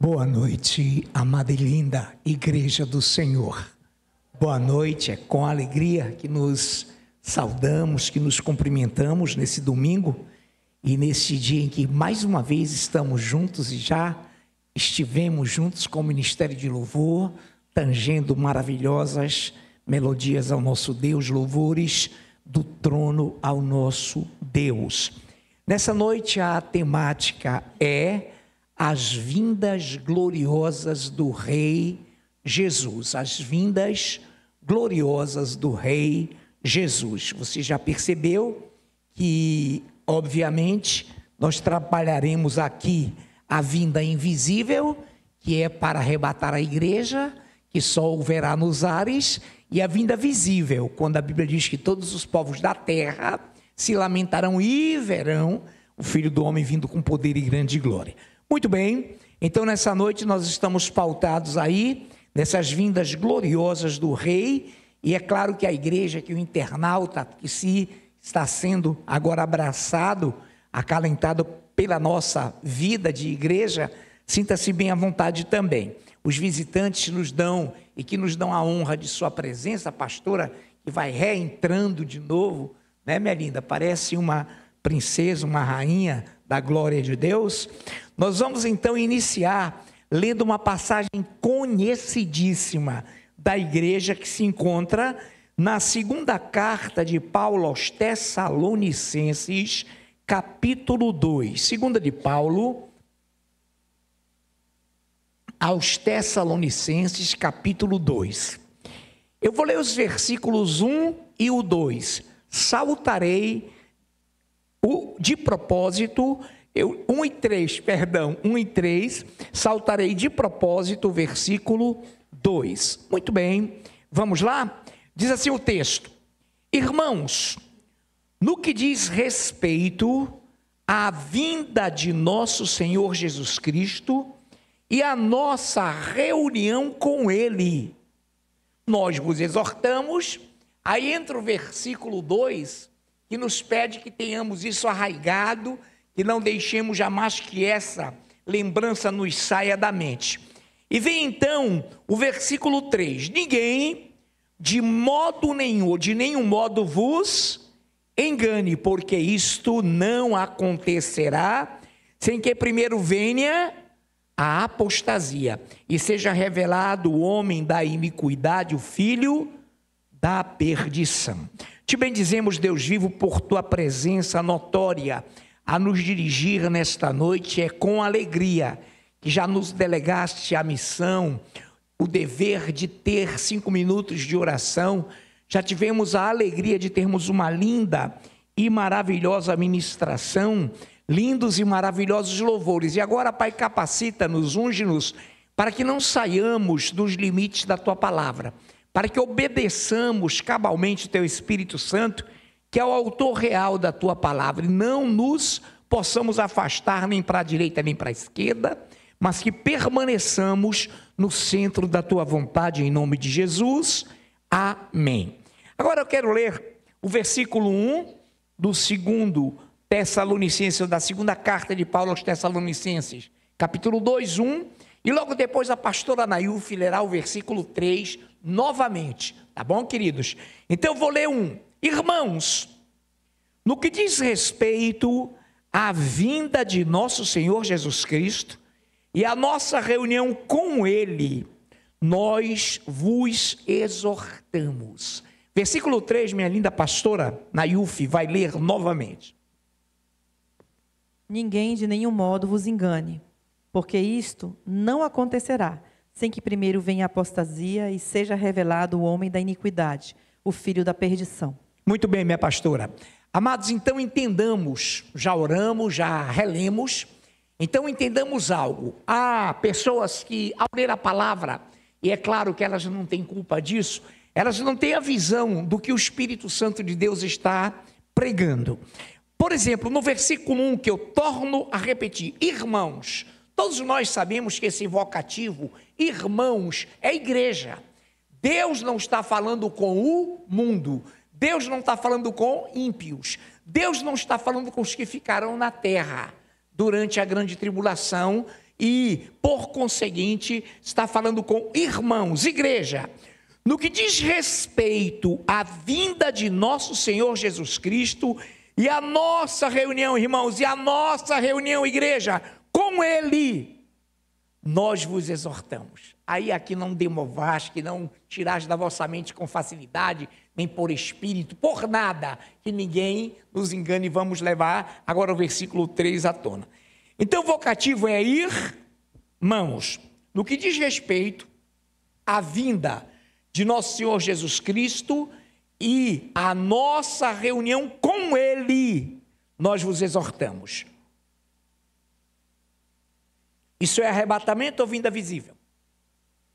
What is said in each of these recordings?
Boa noite, amada e linda Igreja do Senhor. Boa noite, é com alegria que nos saudamos, que nos cumprimentamos nesse domingo e nesse dia em que mais uma vez estamos juntos e já estivemos juntos com o Ministério de Louvor, tangendo maravilhosas melodias ao nosso Deus, louvores do trono ao nosso Deus. Nessa noite a temática é as vindas gloriosas do Rei Jesus, as vindas gloriosas do Rei Jesus. Você já percebeu que, obviamente, nós trabalharemos aqui a vinda invisível, que é para arrebatar a igreja, que só houverá nos ares, e a vinda visível, quando a Bíblia diz que todos os povos da terra se lamentarão e verão o Filho do Homem vindo com poder e grande glória. Muito bem, então nessa noite nós estamos pautados aí, nessas vindas gloriosas do Rei, e é claro que a igreja, que o internauta, que se está sendo agora abraçado, acalentado pela nossa vida de igreja, sinta-se bem à vontade também. Os visitantes nos dão, e que nos dão a honra de sua presença, a pastora que vai reentrando de novo, né, minha linda? Parece uma princesa, uma rainha da glória de Deus. Nós vamos então iniciar lendo uma passagem conhecidíssima da igreja que se encontra na segunda carta de Paulo aos Tessalonicenses, capítulo 2. Segunda de Paulo aos Tessalonicenses, capítulo 2. Eu vou ler os versículos 1 e o 2. Saltarei de propósito, 1 e 3, saltarei de propósito o versículo 2. Muito bem, vamos lá? Diz assim o texto: Irmãos, no que diz respeito à vinda de nosso Senhor Jesus Cristo e à nossa reunião com Ele, nós vos exortamos. Aí entra o versículo 2, que nos pede que tenhamos isso arraigado, que não deixemos jamais que essa lembrança nos saia da mente. E vem então o versículo 3, ninguém de modo nenhum, de nenhum modo vos engane, porque isto não acontecerá sem que primeiro venha a apostasia, e seja revelado o homem da iniquidade, o filho da perdição. Te bendizemos, Deus vivo, por tua presença notória a nos dirigir nesta noite. É com alegria que já nos delegaste a missão, o dever de ter 5 minutos de oração. Já tivemos a alegria de termos uma linda e maravilhosa ministração, lindos e maravilhosos louvores. E agora, Pai, capacita-nos, unge-nos, para que não saiamos dos limites da tua palavra, para que obedeçamos cabalmente o teu Espírito Santo, que é o autor real da tua palavra, e não nos possamos afastar nem para a direita nem para a esquerda, mas que permaneçamos no centro da tua vontade, em nome de Jesus. Amém. Agora eu quero ler o versículo 1 do segundo Tessalonicenses, da segunda carta de Paulo aos Tessalonicenses, capítulo 2, 1, e logo depois a pastora Nailfe lerá o versículo 3 novamente, tá bom, queridos? Então eu vou ler Irmãos, no que diz respeito à vinda de nosso Senhor Jesus Cristo e à nossa reunião com Ele, nós vos exortamos. Versículo 3, minha linda pastora Nailfe vai ler novamente. Ninguém de nenhum modo vos engane, porque isto não acontecerá sem que primeiro venha a apostasia e seja revelado o homem da iniquidade, o filho da perdição. Muito bem, minha pastora. Amados, então entendamos, já oramos, já relemos, então entendamos algo. Há pessoas que, ao ler a palavra, e é claro que elas não têm culpa disso, elas não têm a visão do que o Espírito Santo de Deus está pregando. Por exemplo, no versículo 1, que eu torno a repetir, irmãos, todos nós sabemos que esse vocativo, irmãos, é igreja. Deus não está falando com o mundo, Deus não está falando com ímpios, Deus não está falando com os que ficarão na terra durante a grande tribulação e, por conseguinte, está falando com irmãos, igreja. No que diz respeito à vinda de nosso Senhor Jesus Cristo e a nossa reunião, irmãos, e a nossa reunião, igreja, com Ele, nós vos exortamos. Aí aqui não demovais, que não tirais da vossa mente com facilidade, nem por espírito, por nada, que ninguém nos engane. Vamos levar agora o versículo 3 à tona. Então o vocativo é irmãos. No que diz respeito à vinda de nosso Senhor Jesus Cristo e a nossa reunião com Ele, nós vos exortamos. Isso é arrebatamento ou vinda visível?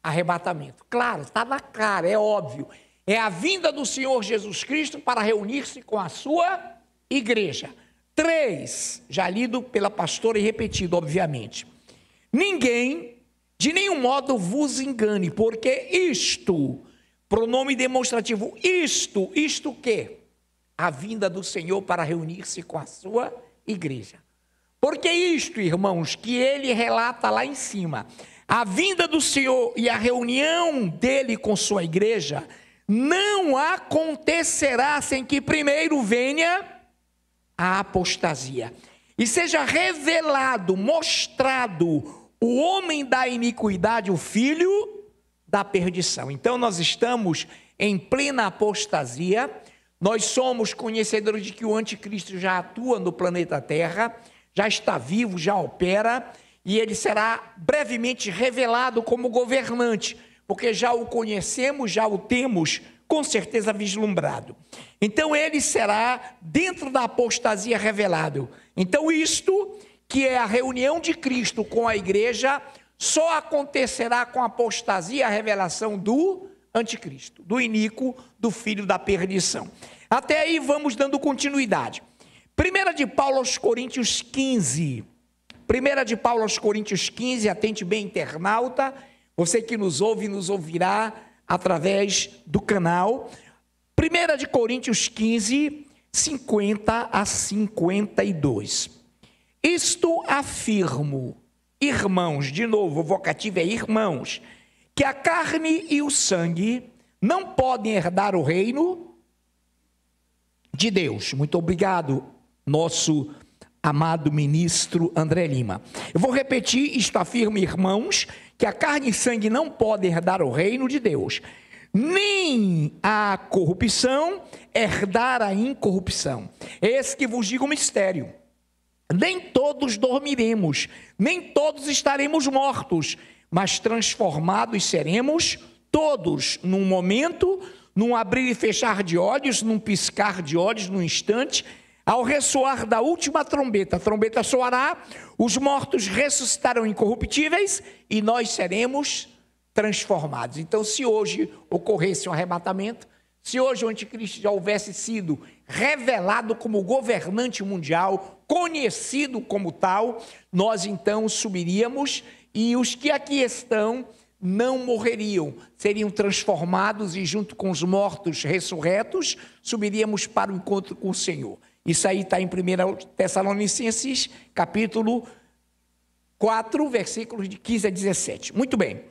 Arrebatamento. Claro, está na cara, é óbvio. É a vinda do Senhor Jesus Cristo para reunir-se com a sua igreja. 3, já lido pela pastora e repetido, obviamente. Ninguém, de nenhum modo, vos engane, porque isto, pronome demonstrativo, isto o quê? A vinda do Senhor para reunir-se com a sua igreja. Porque isto, irmãos, que ele relata lá em cima, a vinda do Senhor e a reunião dele com sua igreja, não acontecerá sem que primeiro venha a apostasia. E seja revelado, mostrado o homem da iniquidade, o filho da perdição. Então nós estamos em plena apostasia, nós somos conhecedores de que o anticristo já atua no planeta Terra, já está vivo, já opera, e ele será brevemente revelado como governante, porque já o conhecemos, já o temos com certeza vislumbrado. Então ele será dentro da apostasia revelado. Então isto, que é a reunião de Cristo com a igreja, só acontecerá com a apostasia, a revelação do anticristo, do iníquo, do filho da perdição. Até aí vamos dando continuidade. 1 de Paulo aos Coríntios 15. 1 de Paulo aos Coríntios 15, atente bem, internauta, você que nos ouve e nos ouvirá através do canal. 1 de Coríntios 15, 50 a 52. Isto afirmo, irmãos, de novo, o vocativo é irmãos, que a carne e o sangue não podem herdar o reino de Deus. Muito obrigado, nosso amado ministro André Lima. Eu vou repetir, isto afirma, irmãos, que a carne e sangue não podem herdar o reino de Deus, nem a corrupção herdar a incorrupção. Eis que vos digo um mistério: nem todos dormiremos, nem todos estaremos mortos, mas transformados seremos todos, num momento, num abrir e fechar de olhos, num piscar de olhos, num instante, ao ressoar da última trombeta. A trombeta soará, os mortos ressuscitarão incorruptíveis e nós seremos transformados. Então, se hoje ocorresse um arrebatamento, se hoje o anticristo já houvesse sido revelado como governante mundial, conhecido como tal, nós então subiríamos e os que aqui estão não morreriam, seriam transformados e junto com os mortos ressurretos, subiríamos para o encontro com o Senhor. Isso aí está em 1 Tessalonicenses, capítulo 4, versículos de 15 a 17. Muito bem.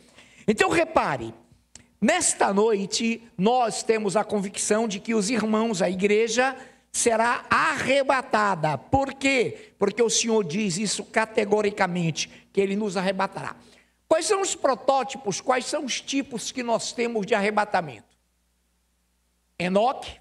Então, repare, nesta noite, nós temos a convicção de que os irmãos, a igreja, será arrebatada. Por quê? Porque o Senhor diz isso categoricamente, que Ele nos arrebatará. Quais são os protótipos, quais são os tipos que nós temos de arrebatamento? Enoque,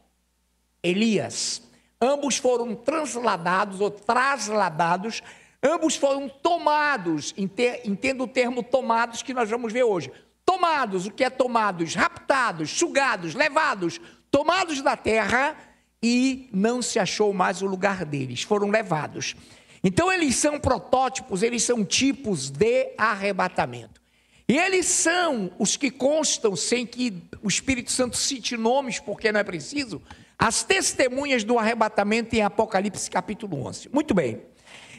Elias. Ambos foram transladados ou trasladados, ambos foram tomados, entenda o termo tomados que nós vamos ver hoje. Tomados, o que é tomados? Raptados, sugados, levados, tomados da terra e não se achou mais o lugar deles, foram levados. Então eles são protótipos, eles são tipos de arrebatamento. E eles são os que constam, sem que o Espírito Santo cite nomes, porque não é preciso, as testemunhas do arrebatamento em Apocalipse capítulo 11. Muito bem.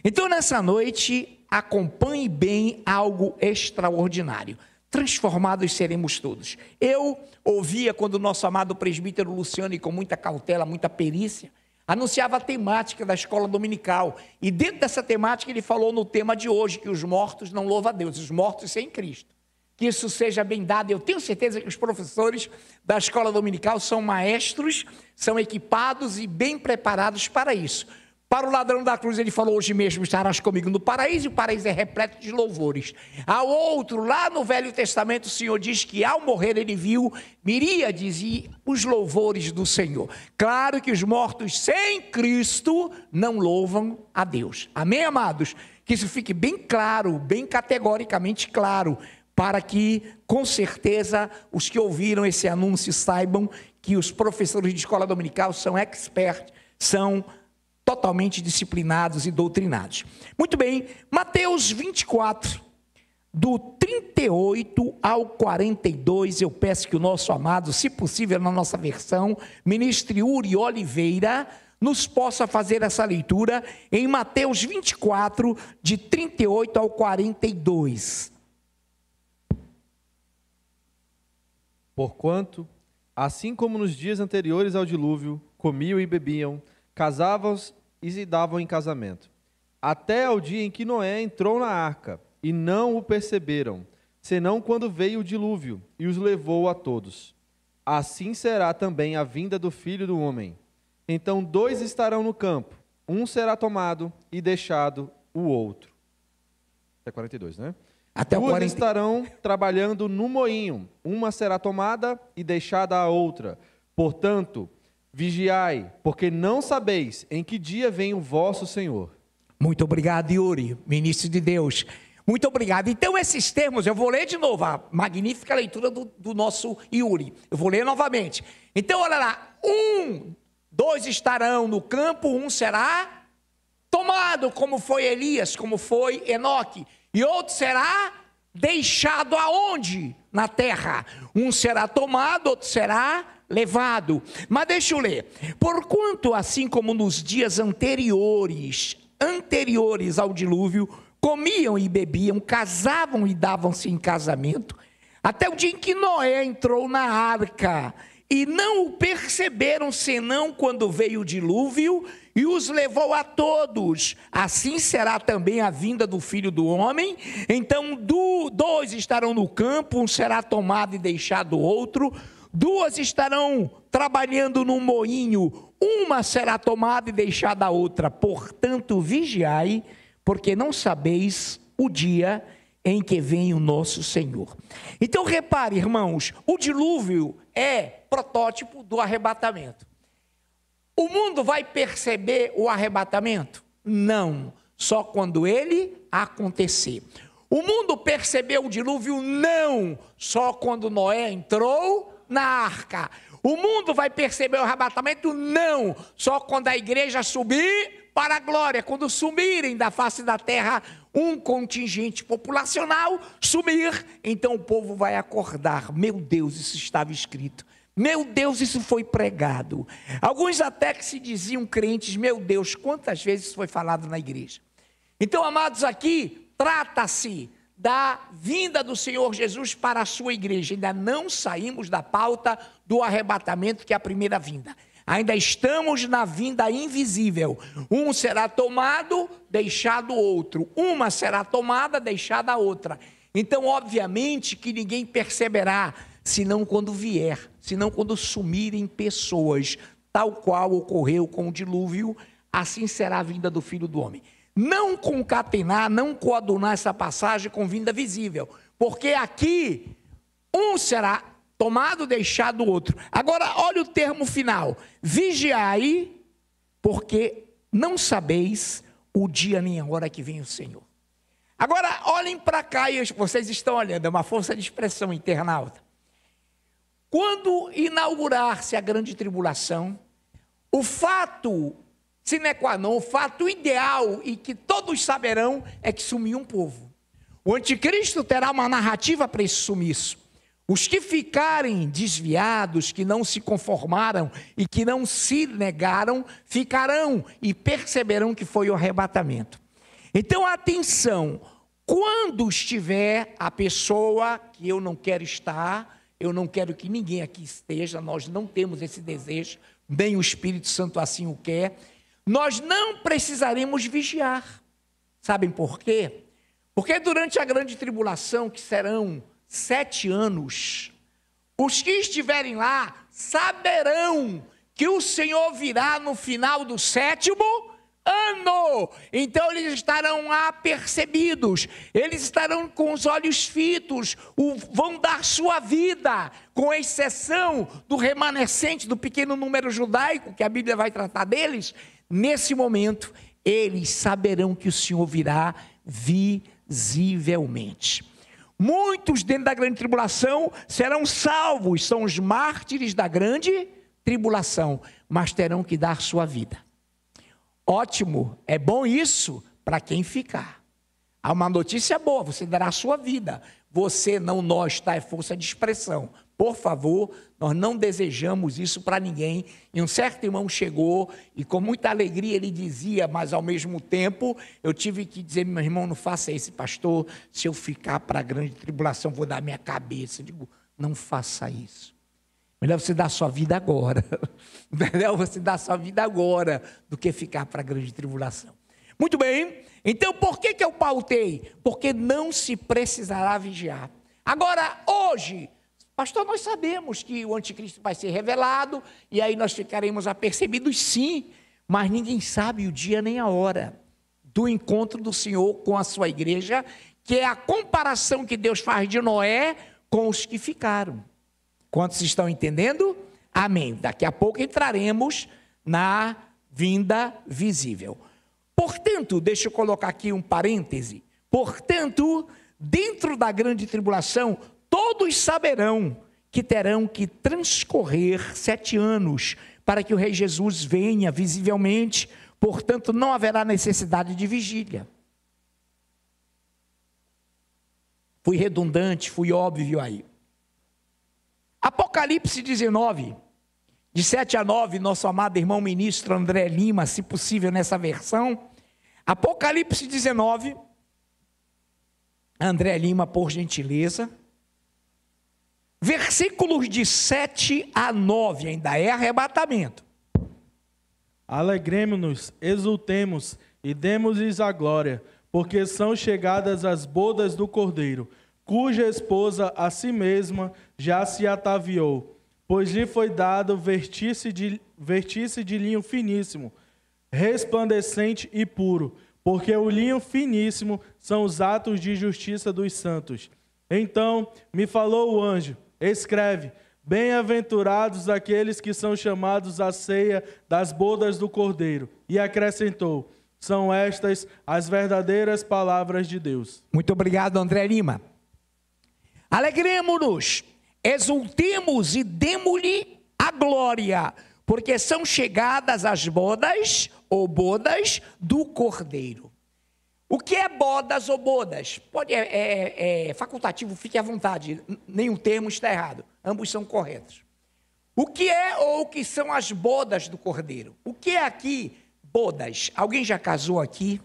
Então nessa noite, acompanhe bem algo extraordinário. Transformados seremos todos. Eu ouvia quando o nosso amado presbítero Luciano, e com muita cautela, muita perícia, anunciava a temática da escola dominical. E dentro dessa temática ele falou no tema de hoje, que os mortos não louvam a Deus, os mortos sem Cristo. Que isso seja bem dado. Eu tenho certeza que os professores da escola dominical são maestros, são equipados e bem preparados para isso. Para o ladrão da cruz, ele falou: hoje mesmo estarás comigo no paraíso, e o paraíso é repleto de louvores. Ao outro, lá no Velho Testamento, o Senhor diz que ao morrer ele viu miríades e os louvores do Senhor. Claro que os mortos sem Cristo não louvam a Deus. Amém, amados? Que isso fique bem claro, bem categoricamente claro, para que, com certeza, os que ouviram esse anúncio saibam que os professores de escola dominical são experts, são totalmente disciplinados e doutrinados. Muito bem, Mateus 24, do 38 ao 42, eu peço que o nosso amado, se possível na nossa versão, ministre Uri Oliveira, nos possa fazer essa leitura em Mateus 24, de 38 ao 42. Porquanto, assim como nos dias anteriores ao dilúvio, comiam e bebiam, casavam e se davam em casamento, até ao dia em que Noé entrou na arca, e não o perceberam, senão quando veio o dilúvio e os levou a todos. Assim será também a vinda do Filho do Homem. Então 2 estarão no campo, um será tomado e deixado o outro. Até 42, né? Até 2 40... estarão trabalhando no moinho, uma será tomada e deixada a outra. Portanto, vigiai, porque não sabeis em que dia vem o vosso Senhor. Muito obrigado, Yuri, ministro de Deus. Muito obrigado. Então, esses termos, eu vou ler de novo, a magnífica leitura do nosso Yuri. Eu vou ler novamente. Então, olha lá, 2 estarão no campo, um será tomado, como foi Elias, como foi Enoque. E outro será deixado aonde? Na terra. Um será tomado, outro será levado. Mas deixa eu ler. Porquanto, assim como nos dias anteriores ao dilúvio, comiam e bebiam, casavam e davam-se em casamento, até o dia em que Noé entrou na arca, e não o perceberam senão quando veio o dilúvio e os levou a todos. Assim será também a vinda do Filho do Homem. Então 2 estarão no campo, um será tomado e deixado outro. 2 estarão trabalhando no moinho, uma será tomada e deixada a outra. Portanto, vigiai, porque não sabeis o dia em que vem o nosso Senhor. Então repare, irmãos, o dilúvio é protótipo do arrebatamento. O mundo vai perceber o arrebatamento? Não, só quando ele acontecer. O mundo percebeu o dilúvio? Não, só quando Noé entrou na arca. O mundo vai perceber o arrebatamento? Não, só quando a igreja subir para a glória, quando sumirem da face da terra um contingente populacional, sumir, então o povo vai acordar. Meu Deus, isso estava escrito. Meu Deus, isso foi pregado. Alguns até que se diziam crentes, meu Deus, quantas vezes isso foi falado na igreja. Então, amados, aqui trata-se da vinda do Senhor Jesus para a sua igreja. Ainda não saímos da pauta do arrebatamento, que é a primeira vinda. Ainda estamos na vinda invisível. Um será tomado, deixado outro. Uma será tomada, deixada a outra. Então, obviamente, que ninguém perceberá, senão quando vier, senão quando sumirem pessoas, tal qual ocorreu com o dilúvio, assim será a vinda do Filho do Homem. Não concatenar, não coadunar essa passagem com vinda visível, porque aqui um será tomado, deixado o outro. Agora, olha o termo final: vigiai, porque não sabeis o dia nem a hora que vem o Senhor. Agora, olhem para cá, e vocês estão olhando, é uma força de expressão, internauta. Quando inaugurar-se a grande tribulação, o fato sine qua non, o fato ideal e que todos saberão é que sumiu um povo. O anticristo terá uma narrativa para esse sumiço. Os que ficarem desviados, que não se conformaram e que não se negaram, ficarão e perceberão que foi o arrebatamento. Então, atenção, quando estiver a pessoa que eu não quero estar, eu não quero que ninguém aqui esteja, nós não temos esse desejo, nem o Espírito Santo assim o quer, nós não precisaremos vigiar. Sabem por quê? Porque durante a grande tribulação, que serão 7 anos, os que estiverem lá saberão que o Senhor virá no final do 7º ano. Então eles estarão apercebidos, eles estarão com os olhos fitos, vão dar sua vida, com exceção do remanescente, do pequeno número judaico, que a Bíblia vai tratar deles. Nesse momento, eles saberão que o Senhor virá visivelmente. Muitos dentro da grande tribulação serão salvos, são os mártires da grande tribulação, mas terão que dar sua vida. Ótimo, é bom isso para quem ficar. Há uma notícia boa, você dará a sua vida. Você, não nós, tá? É força de expressão. Por favor, nós não desejamos isso para ninguém. E um certo irmão chegou e com muita alegria ele dizia, mas ao mesmo tempo eu tive que dizer, meu irmão, não faça isso, pastor, se eu ficar para a grande tribulação, vou dar minha cabeça. Eu digo, não faça isso. Melhor você dar a sua vida agora. Melhor você dar a sua vida agora do que ficar para a grande tribulação. Muito bem, então por que eu pautei? Porque não se precisará vigiar. Agora, hoje, pastor, nós sabemos que o anticristo vai ser revelado e aí nós ficaremos apercebidos, sim, mas ninguém sabe o dia nem a hora do encontro do Senhor com a sua igreja, que é a comparação que Deus faz de Noé com os que ficaram. Quantos estão entendendo? Amém. Daqui a pouco entraremos na vinda visível. Portanto, deixa eu colocar aqui um parêntese. Portanto, dentro da grande tribulação, todos saberão que terão que transcorrer 7 anos para que o Rei Jesus venha visivelmente. Portanto, não haverá necessidade de vigília. Fui redundante, fui óbvio aí. Apocalipse 19, de 7 a 9, nosso amado irmão ministro André Lima, se possível nessa versão. Apocalipse 19, André Lima, por gentileza. Versículos de 7 a 9, ainda é arrebatamento. Alegremo-nos, exultemos e demos-lhes a glória, porque são chegadas as bodas do Cordeiro, cuja esposa a si mesma já se ataviou, pois lhe foi dado vestir-se de linho finíssimo, resplandecente e puro, porque o linho finíssimo são os atos de justiça dos santos. Então me falou o anjo, escreve, bem-aventurados aqueles que são chamados à ceia das bodas do Cordeiro. E acrescentou, são estas as verdadeiras palavras de Deus. Muito obrigado, André Lima. Alegremo-nos, exultemos e demo-lhe a glória, porque são chegadas as bodas ou bodas do Cordeiro. O que é bodas ou bodas? É facultativo, fique à vontade, nenhum termo está errado, ambos são corretos. O que é ou o que são as bodas do Cordeiro? O que é aqui bodas? Alguém já casou aqui?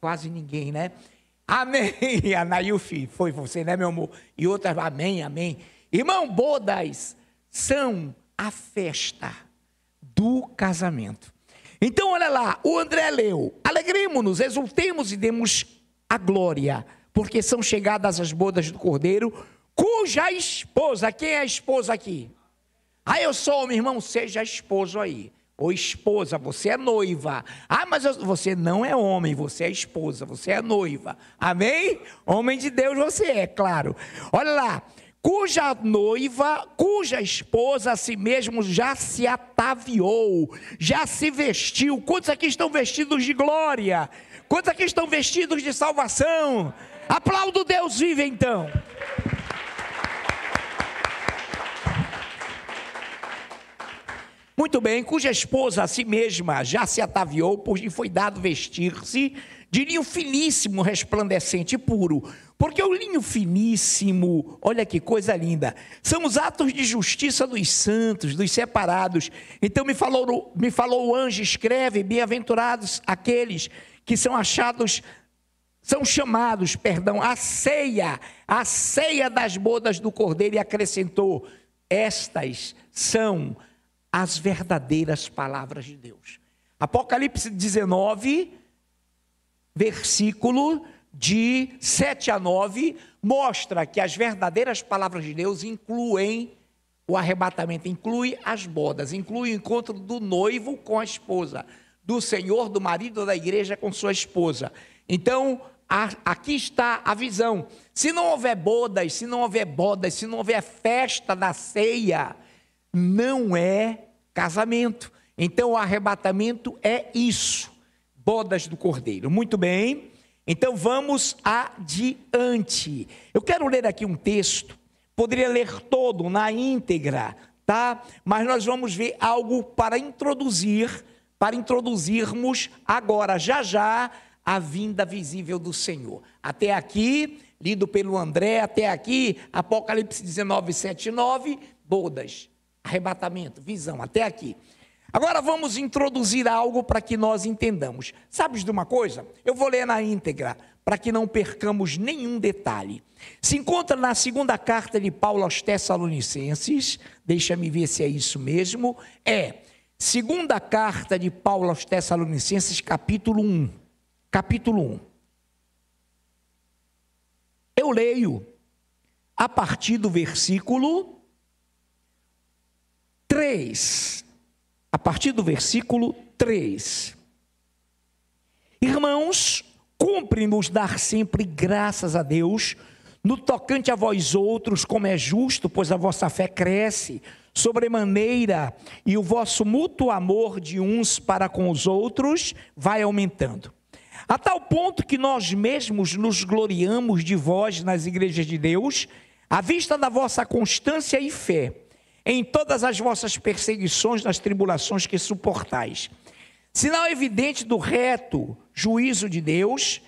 Quase ninguém, né? Amém, Anailfi, foi você, né, meu amor? E outras, amém, amém. Irmão, bodas são a festa do casamento. Então, olha lá, o André leu, alegremos-nos, exultemos e demos a glória, porque são chegadas as bodas do Cordeiro, cuja esposa, quem é a esposa aqui? Ah, eu sou homem, irmão, seja esposo aí. Ou esposa, você é noiva. Ah, mas você não é homem, você é esposa, você é noiva. Amém? Homem de Deus você é, claro. Olha lá, cuja noiva, cuja esposa a si mesmo já se ataviou, já se vestiu. Quantos aqui estão vestidos de glória? Quantos aqui estão vestidos de salvação? Aplauda o Deus vivo então. Muito bem, cuja esposa a si mesma já se ataviou, pois lhe foi dado vestir-se de linho finíssimo, resplandecente e puro. Porque o linho finíssimo, olha que coisa linda, são os atos de justiça dos santos, dos separados. Então me falou o anjo, escreve, bem-aventurados aqueles que são chamados, à ceia das bodas do Cordeiro, e acrescentou, estas são as verdadeiras palavras de Deus. Apocalipse 19, versículo de 7 a 9, mostra que as verdadeiras palavras de Deus incluem o arrebatamento, inclui as bodas, inclui o encontro do noivo com a esposa, do Senhor, do marido da igreja com sua esposa. Então, aqui está a visão. Se não houver bodas, se não houver festa da ceia, não é casamento. Então, o arrebatamento é isso, bodas do Cordeiro. Muito bem, então vamos adiante. Eu quero ler aqui um texto, poderia ler todo na íntegra, tá? Mas nós vamos ver algo para introduzirmos agora, já, a vinda visível do Senhor. Até aqui, lido pelo André, até aqui, Apocalipse 19, 7 e 9, bodas, arrebatamento, visão, até aqui. Agora vamos introduzir algo para que nós entendamos. Sabes de uma coisa? Eu vou ler na íntegra, para que não percamos nenhum detalhe. Se encontra na segunda carta de Paulo aos Tessalonicenses, deixa-me ver se é isso mesmo, segunda carta de Paulo aos Tessalonicenses, capítulo 1. Capítulo 1. Eu leio a partir do versículo 3. A partir do versículo 3. Irmãos, cumpre-nos dar sempre graças a Deus, no tocante a vós outros, como é justo, pois a vossa fé cresce sobremaneira, e o vosso mútuo amor de uns para com os outros vai aumentando. A tal ponto que nós mesmos nos gloriamos de vós nas igrejas de Deus, à vista da vossa constância e fé, em todas as vossas perseguições, nas tribulações que suportais. Sinal evidente do reto juízo de Deus,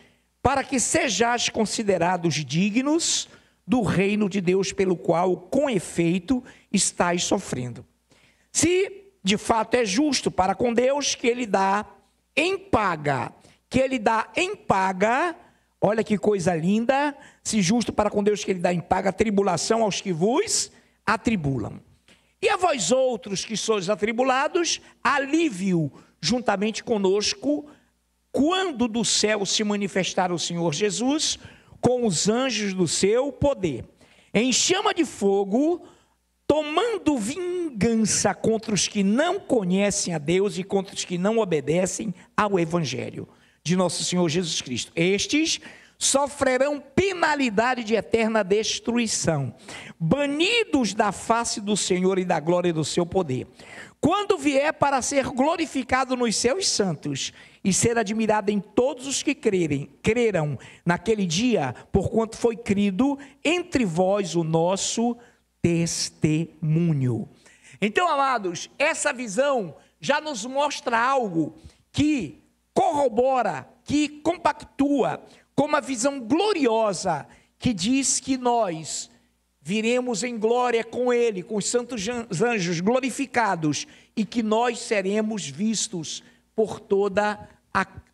para que sejais considerados dignos do reino de Deus, pelo qual, com efeito, estáis sofrendo. Se, de fato, é justo para com Deus, que Ele dá em paga, olha que coisa linda, se justo para com Deus que Ele dá em paga, tribulação aos que vos atribulam. E a vós outros que sois atribulados, alívio juntamente conosco, quando do céu se manifestar o Senhor Jesus, com os anjos do seu poder, em chama de fogo, tomando vingança contra os que não conhecem a Deus e contra os que não obedecem ao Evangelho de nosso Senhor Jesus Cristo. Estes sofrerão penalidade de eterna destruição, banidos da face do Senhor e da glória do seu poder, quando vier para ser glorificado nos seus santos e ser admirado em todos os que crerão naquele dia, porquanto foi crido entre vós o nosso testemunho. Então, amados, essa visão já nos mostra algo que corrobora, que compactua com uma visão gloriosa que diz que nós viremos em glória com Ele, com os santos anjos glorificados, e que nós seremos vistos por toda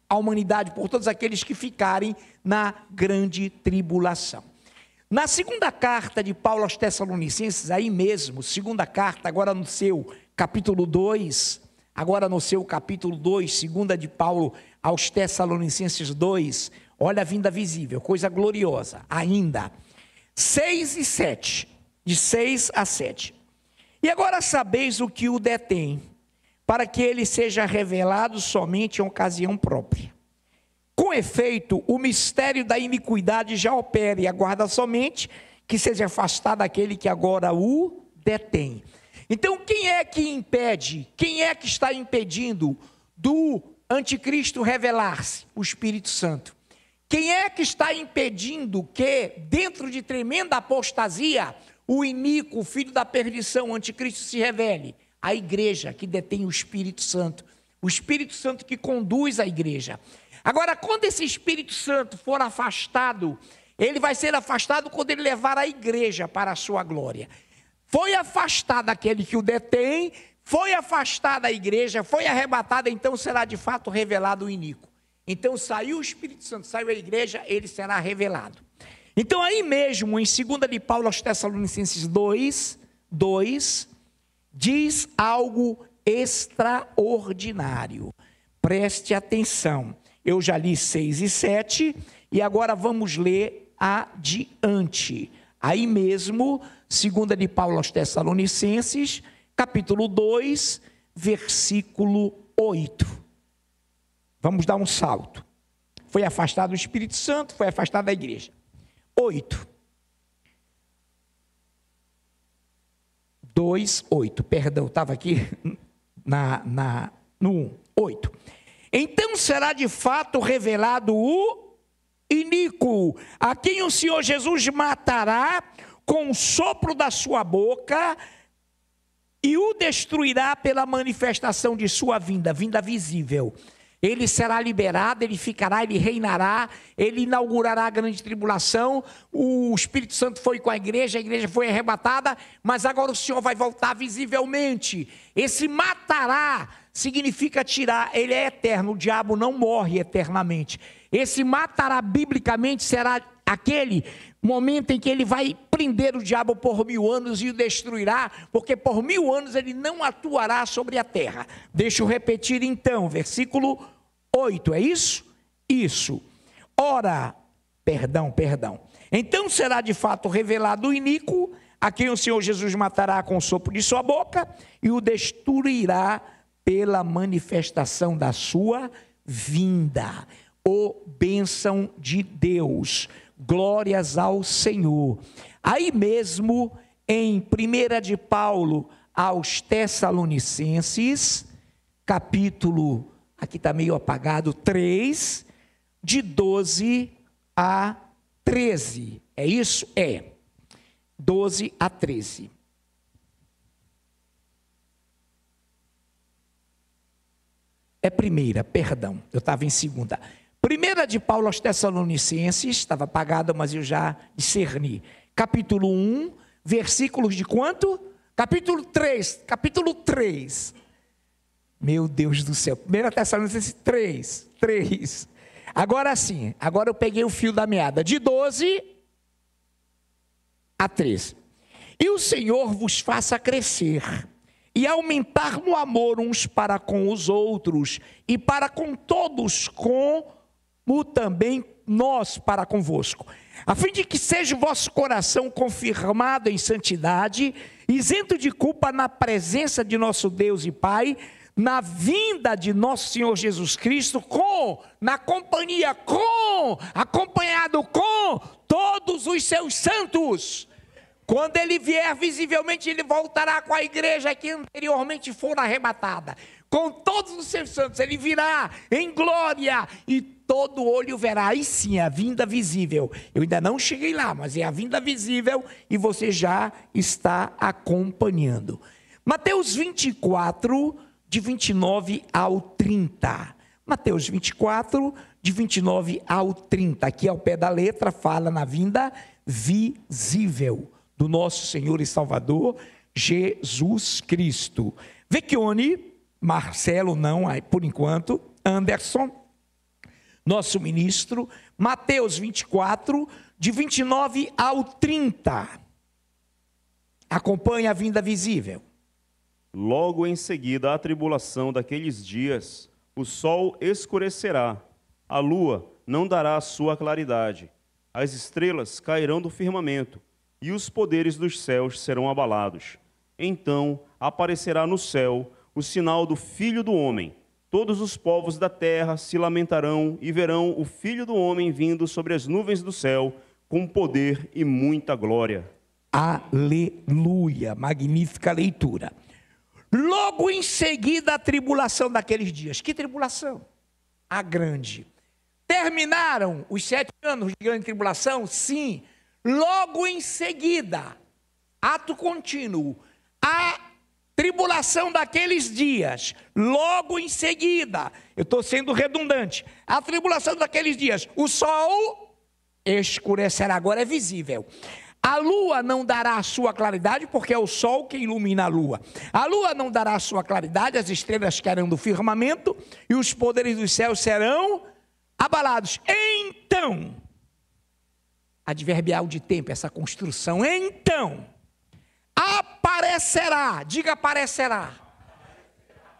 a humanidade, por todos aqueles que ficarem na grande tribulação. Na segunda carta de Paulo aos Tessalonicenses, aí mesmo, segunda carta, agora no seu capítulo 2, segunda de Paulo aos Tessalonicenses 2, olha a vinda visível, coisa gloriosa, ainda, 6 e 7, de 6 a 7. E agora sabeis o que o detém, para que ele seja revelado somente em ocasião própria. Com efeito, o mistério da iniquidade já opera e aguarda somente que seja afastado aquele que agora o detém. Então, quem é que impede? Quem é que está impedindo do anticristo revelar-se? O Espírito Santo. Quem é que está impedindo que, dentro de tremenda apostasia, o iníquo, o filho da perdição, o anticristo se revele? A igreja que detém o Espírito Santo. O Espírito Santo que conduz a igreja. Agora, quando esse Espírito Santo for afastado, ele vai ser afastado quando ele levar a igreja para a sua glória. Foi afastado aquele que o detém, foi afastada a igreja, foi arrebatada, então será de fato revelado o iníquo. Então saiu o Espírito Santo, saiu a igreja, ele será revelado. Então aí mesmo, em 2 de Paulo aos Tessalonicenses 2, diz algo extraordinário. Preste atenção. Eu já li 6 e 7 e agora vamos ler adiante. Aí mesmo, 2 de Paulo aos Tessalonicenses, capítulo 2, versículo 8. Vamos dar um salto. Foi afastado do Espírito Santo, foi afastado da igreja. 8. 2, 8. Perdão, estava aqui no 1. 8. Então será de fato revelado o iníquo, a quem o Senhor Jesus matará com o sopro da sua boca e o destruirá pela manifestação de sua vinda visível. Ele será liberado, ele ficará, ele reinará, ele inaugurará a grande tribulação. O Espírito Santo foi com a igreja foi arrebatada, mas agora o Senhor vai voltar visivelmente. Esse matará significa tirar, ele é eterno, o diabo não morre eternamente. Esse matará biblicamente será aquele momento em que ele vai prender o diabo por 1000 anos e o destruirá, porque por 1000 anos ele não atuará sobre a terra. Deixa eu repetir então, versículo 8, é isso? Isso. Ora, perdão. Então será de fato revelado o iníquo, a quem o Senhor Jesus matará com o sopro de sua boca e o destruirá pela manifestação da sua vinda. Ô bênção de Deus, glórias ao Senhor. Aí mesmo em 1 de Paulo aos Tessalonicenses, capítulo, aqui está meio apagado, 3, de 12 a 13, é isso? É, 12 a 13. É primeira, perdão, eu estava em segunda. 1 de Paulo aos Tessalonicenses, estava apagado, mas eu já discerni. Capítulo 1, versículos de quanto? Capítulo 3. Meu Deus do céu. 1 Tessalonicenses 3. Agora sim, agora eu peguei o fio da meada. De 12 a 13. E o Senhor vos faça crescer e aumentar no amor uns para com os outros e para com todos, como também nós para convosco, a fim de que seja o vosso coração confirmado em santidade, isento de culpa na presença de nosso Deus e Pai, na vinda de nosso Senhor Jesus Cristo, acompanhado com todos os seus santos. Quando ele vier visivelmente, ele voltará com a igreja que anteriormente fora arrebatada. Com todos os seus santos, ele virá em glória e todo olho verá. Aí sim, a vinda visível. Eu ainda não cheguei lá, mas é a vinda visível e você já está acompanhando. Mateus 24, de 29 ao 30. Mateus 24, de 29 ao 30. Aqui ao pé da letra fala na vinda visível do nosso Senhor e Salvador, Jesus Cristo. Vecchione, Marcelo não, por enquanto, Anderson, nosso ministro, Mateus 24, de 29 ao 30. Acompanhe a vinda visível. Logo em seguida à tribulação daqueles dias, o sol escurecerá, a lua não dará a sua claridade, as estrelas cairão do firmamento, e os poderes dos céus serão abalados. Então aparecerá no céu o sinal do Filho do Homem. Todos os povos da terra se lamentarão e verão o Filho do Homem vindo sobre as nuvens do céu, com poder e muita glória. Aleluia! Magnífica leitura. Logo em seguida a tribulação daqueles dias. Que tribulação? A grande. Terminaram os 7 anos de grande tribulação? Sim. Logo em seguida, ato contínuo, a tribulação daqueles dias, logo em seguida, eu estou sendo redundante, a tribulação daqueles dias, o sol escurecerá, agora é visível. A lua não dará a sua claridade, porque é o sol que ilumina a lua. A lua não dará a sua claridade, as estrelas cairão do firmamento e os poderes dos céus serão abalados. Então, adverbial de tempo, essa construção, então, aparecerá aparecerá, diga aparecerá.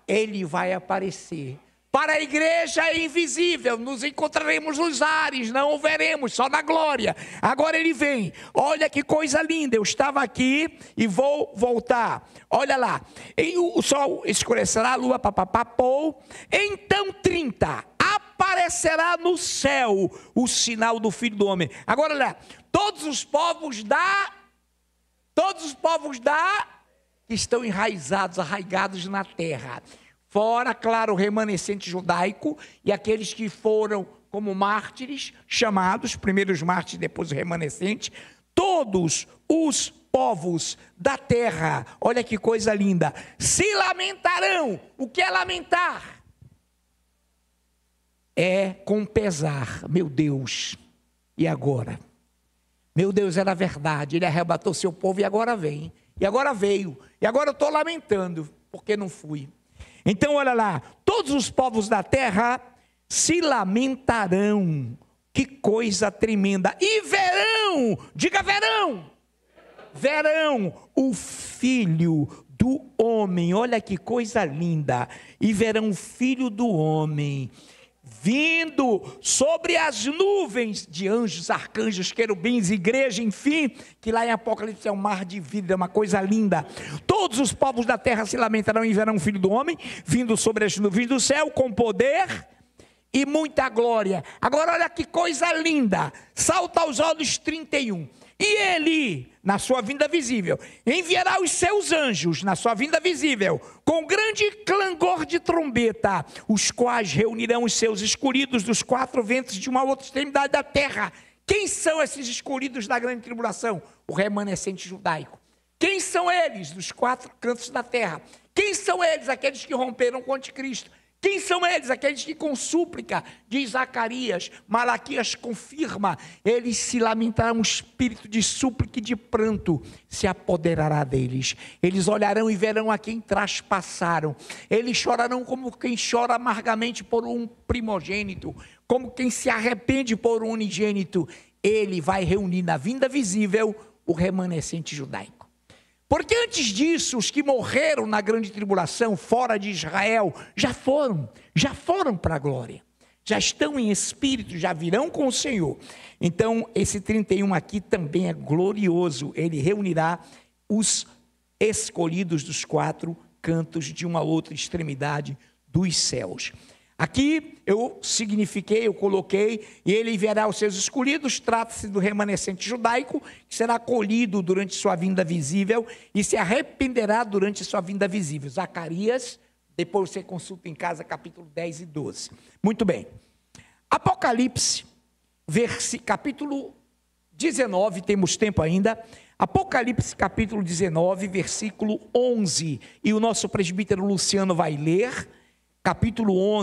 Ele vai aparecer. Para a igreja é invisível, nos encontraremos nos ares, não o veremos, só na glória. Agora ele vem, olha que coisa linda, eu estava aqui e vou voltar. Olha lá, e o sol escurecerá, a lua papapapou. Então 30, aparecerá no céu o sinal do Filho do Homem. Agora olha, todos os povos que estão enraizados, arraigados na terra. Fora, claro, o remanescente judaico e aqueles que foram como mártires, chamados, primeiros mártires, depois o remanescente, todos os povos da terra, olha que coisa linda, se lamentarão. O que é lamentar? É com pesar, meu Deus, e agora? Meu Deus, era verdade, ele arrebatou seu povo e agora vem, e agora veio, e agora eu estou lamentando, porque não fui. Então, olha lá, todos os povos da terra se lamentarão, que coisa tremenda, e verão, diga verão, verão o Filho do Homem, olha que coisa linda, e verão o Filho do Homem, vindo sobre as nuvens de anjos, arcanjos, querubins, igreja, enfim, que lá em Apocalipse é um mar de vida, é uma coisa linda. Todos os povos da terra se lamentarão e verão o Filho do Homem, vindo sobre as nuvens do céu, com poder e muita glória. Agora olha que coisa linda, salta aos olhos 31. E ele, na sua vinda visível, enviará os seus anjos, na sua vinda visível, com grande clangor de trombeta, os quais reunirão os seus escolhidos dos quatro ventos de uma outra extremidade da terra. Quem são esses escolhidos da grande tribulação? O remanescente judaico. Quem são eles dos quatro cantos da terra? Quem são eles? Aqueles que romperam com o anticristo. Quem são eles? Aqueles que com súplica, diz Zacarias, Malaquias confirma, eles se lamentarão, um espírito de súplica e de pranto se apoderará deles. Eles olharão e verão a quem traspassaram. Eles chorarão como quem chora amargamente por um primogênito, como quem se arrepende por um unigênito. Ele vai reunir na vinda visível o remanescente judaico. Porque antes disso, os que morreram na grande tribulação, fora de Israel, já foram para a glória. Já estão em espírito, já virão com o Senhor. Então, esse 31 aqui também é glorioso. Ele reunirá os escolhidos dos quatro cantos de uma outra extremidade dos céus. Aqui eu signifiquei, eu coloquei, e ele enviará os seus escolhidos, trata-se do remanescente judaico, que será colhido durante sua vinda visível e se arrependerá durante sua vinda visível. Zacarias, depois você consulta em casa, capítulo 10 e 12. Muito bem. Apocalipse, capítulo 19, temos tempo ainda. Apocalipse, capítulo 19, versículo 11. E o nosso presbítero Luciano vai ler. Capítulo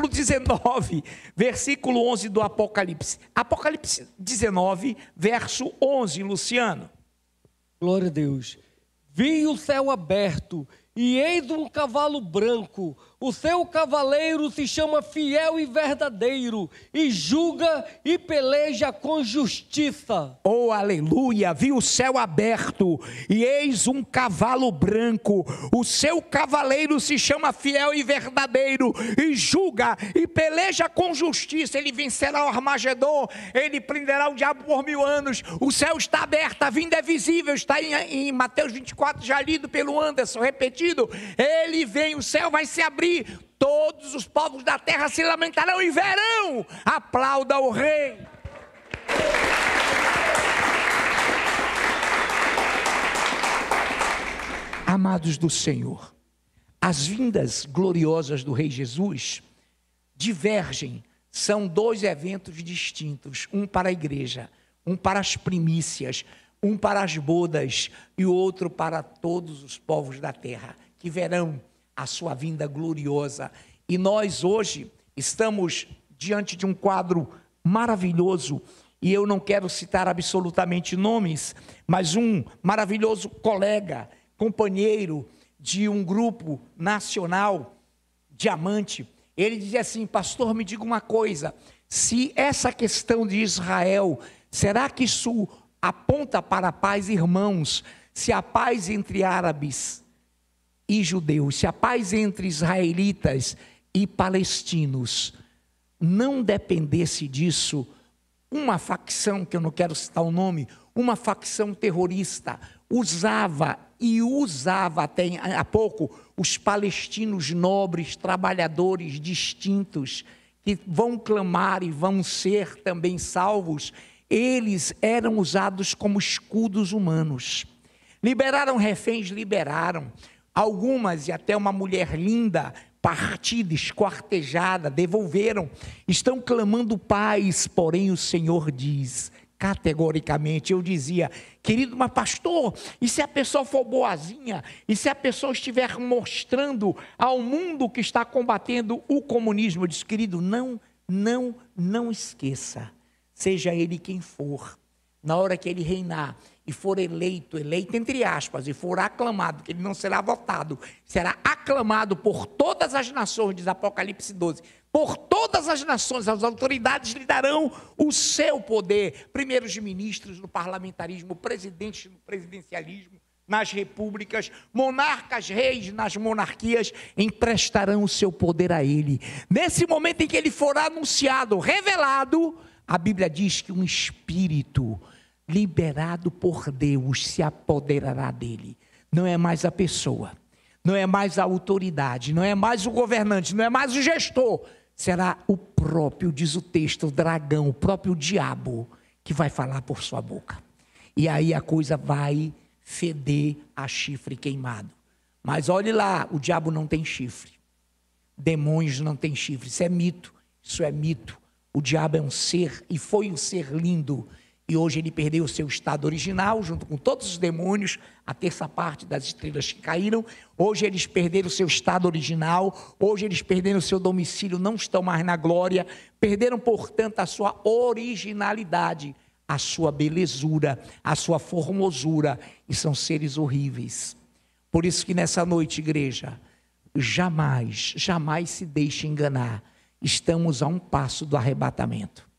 19, versículo 11 do Apocalipse. Apocalipse 19, verso 11, Luciano. Glória a Deus. Vi o céu aberto, e eis um cavalo branco. O seu cavaleiro se chama Fiel e Verdadeiro, e julga e peleja com justiça. Oh, aleluia! Vi o céu aberto, e eis um cavalo branco. O seu cavaleiro se chama Fiel e Verdadeiro, e julga e peleja com justiça. Ele vencerá o Armagedon, ele prenderá o diabo por 1000 anos. O céu está aberto, a vinda é visível, está em Mateus 24, já lido pelo Anderson, repetido. Ele vem, o céu vai se abrir. Todos os povos da terra se lamentarão e verão. Aplauda o rei. Amados do Senhor, as vindas gloriosas do Rei Jesus divergem. São dois eventos distintos, um para a igreja, um para as primícias, um para as bodas e o outro para todos os povos da terra, que verão a sua vinda gloriosa. E nós hoje estamos diante de um quadro maravilhoso, e eu não quero citar absolutamente nomes, mas um maravilhoso colega, companheiro de um grupo nacional, Diamante, ele dizia assim: pastor, me diga uma coisa, se essa questão de Israel, será que isso aponta para a paz, irmãos? se a paz entre árabes e judeus, se a paz entre israelitas e palestinos não dependesse disso, uma facção, que eu não quero citar o nome, uma facção terrorista, usava até há pouco os palestinos nobres, trabalhadores distintos, que vão clamar e vão ser também salvos, eles eram usados como escudos humanos. Liberaram reféns, liberaram. Algumas, e até uma mulher linda, partida, esquartejada, devolveram. Estão clamando paz, porém o Senhor diz, categoricamente, eu dizia, querido, mas pastor, e se a pessoa for boazinha? E se a pessoa estiver mostrando ao mundo que está combatendo o comunismo? Eu disse, querido, não esqueça, seja ele quem for, na hora que ele reinar, e for eleito entre aspas, e for aclamado, que ele não será votado, será aclamado por todas as nações, diz Apocalipse 12, por todas as nações, as autoridades lhe darão o seu poder, primeiros ministros no parlamentarismo, presidentes no presidencialismo, nas repúblicas, monarcas, reis nas monarquias, emprestarão o seu poder a ele. Nesse momento em que ele for anunciado, revelado, a Bíblia diz que um espírito liberado por Deus se apoderará dele. Não é mais a pessoa, não é mais a autoridade, não é mais o governante, não é mais o gestor, será o próprio, diz o texto, o dragão, o próprio diabo, que vai falar por sua boca. E aí a coisa vai feder a chifre queimado. Mas olhe lá, o diabo não tem chifre, demônios não têm chifre, isso é mito, isso é mito. O diabo é um ser, e foi um ser lindo, e hoje ele perdeu o seu estado original, junto com todos os demônios, a terça parte das estrelas que caíram. Hoje eles perderam o seu estado original, hoje eles perderam o seu domicílio, não estão mais na glória, perderam, portanto, a sua originalidade, a sua belezura, a sua formosura, e são seres horríveis. Por isso que nessa noite, igreja, jamais se deixe enganar, estamos a um passo do arrebatamento.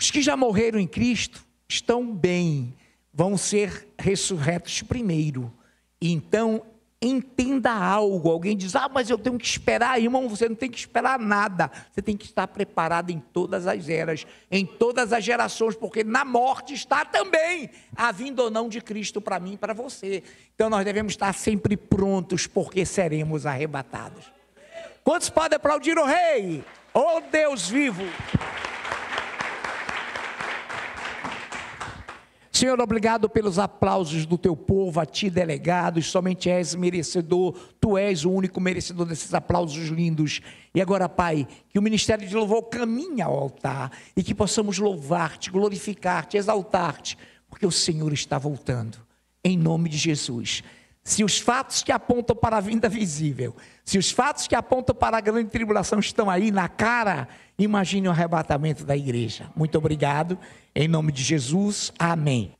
Os que já morreram em Cristo estão bem, vão ser ressurretos primeiro. Então, entenda algo. Alguém diz, mas eu tenho que esperar. Irmão, você não tem que esperar nada. Você tem que estar preparado em todas as eras, em todas as gerações, porque na morte está também a vinda ou não de Cristo para mim e para você. Então, nós devemos estar sempre prontos, porque seremos arrebatados. Quantos podem aplaudir o Rei? Oh Deus vivo! Senhor, obrigado pelos aplausos do teu povo, a ti delegados, somente és merecedor, tu és o único merecedor desses aplausos lindos. E agora, Pai, que o ministério de louvor caminhe ao altar e que possamos louvar-te, glorificar-te, exaltar-te, porque o Senhor está voltando, em nome de Jesus. Se os fatos que apontam para a vinda visível, se os fatos que apontam para a grande tribulação estão aí na cara, imagine o arrebatamento da igreja. Muito obrigado, em nome de Jesus, amém.